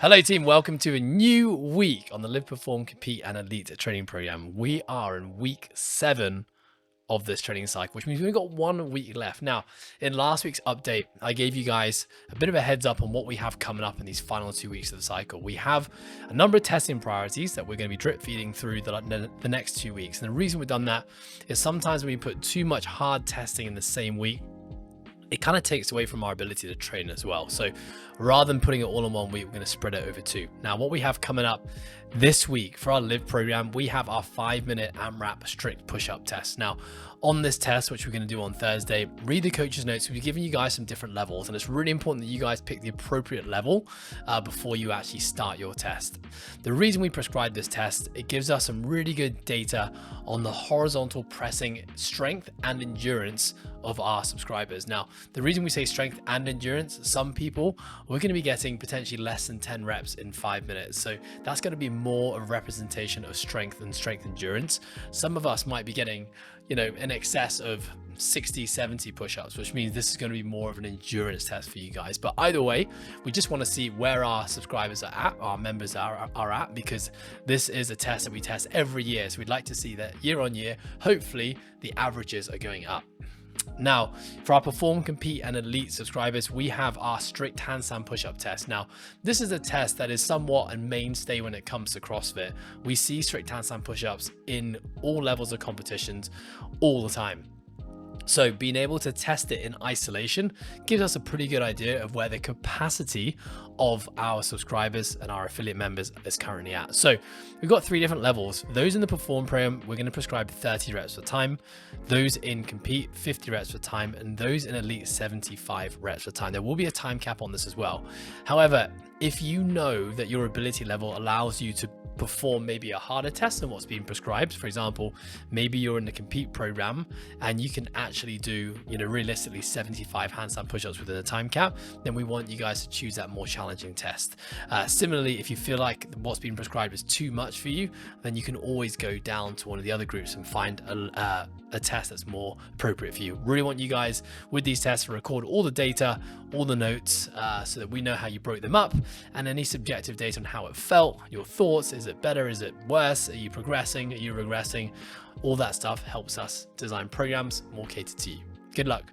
Hello team, welcome to a new week on the Live, Perform, Compete and Elite training program. We are in week 7 of this training cycle, which means we've got 1 week left. Now, in last week's update, I gave you guys a bit of a heads up on what we have coming up in these final 2 weeks of the cycle. We have a number of testing priorities that we're going to be drip feeding through the next 2 weeks. And the reason we've done that is sometimes when we put too much hard testing in the same week, it kind of takes away from our ability to train as well. So rather than putting it all in 1 week, we're going to spread it over 2. Now, what we have coming up this week for our Live program, we have our 5-minute AMRAP strict push-up test. Now, on this test, which we're going to do on Thursday, read the coach's notes. We've given you guys some different levels, and it's really important that you guys pick the appropriate level before you actually start your test. The reason we prescribe this test, it gives us some really good data on the horizontal pressing strength and endurance of our subscribers. Now, the reason we say strength and endurance, some people, we're going to be getting potentially less than 10 reps in 5 minutes. So that's going to be more a representation of strength and strength endurance. Some of us might be getting, in excess of 60, 70 push-ups, which means this is going to be more of an endurance test for you guys. But either way, we just want to see where our subscribers are at, our members are at, because this is a test that we test every year. So we'd like to see that year on year, hopefully the averages are going up. Now, for our Perform, Compete and Elite subscribers, we have our strict handstand push-up test. Now, this is a test that is somewhat a mainstay when it comes to CrossFit. We see strict handstand push-ups in all levels of competitions all the time. So being able to test it in isolation gives us a pretty good idea of where the capacity of our subscribers and our affiliate members is currently at. So we've got 3 different levels. Those in the Perform program, we're going to prescribe 30 reps per time. Those in Compete, 50 reps per time. And those in Elite, 75 reps per time. There will be a time cap on this as well. However, if you know that your ability level allows you to perform maybe a harder test than what's being prescribed, for example, maybe you're in the Compete program and you can actually do, realistically 75 handstand push-ups within a time cap, then we want you guys to choose that more challenging test. Similarly, if you feel like what's being prescribed is too much for you, then you can always go down to one of the other groups and find a test that's more appropriate for you. Really want you guys with these tests to record all the data, all the notes, so that we know how you broke them up, and any subjective data on how it felt, your thoughts. Is it better? Is it worse? Are you progressing? Are you regressing? All that stuff helps us design programs more catered to you. Good luck.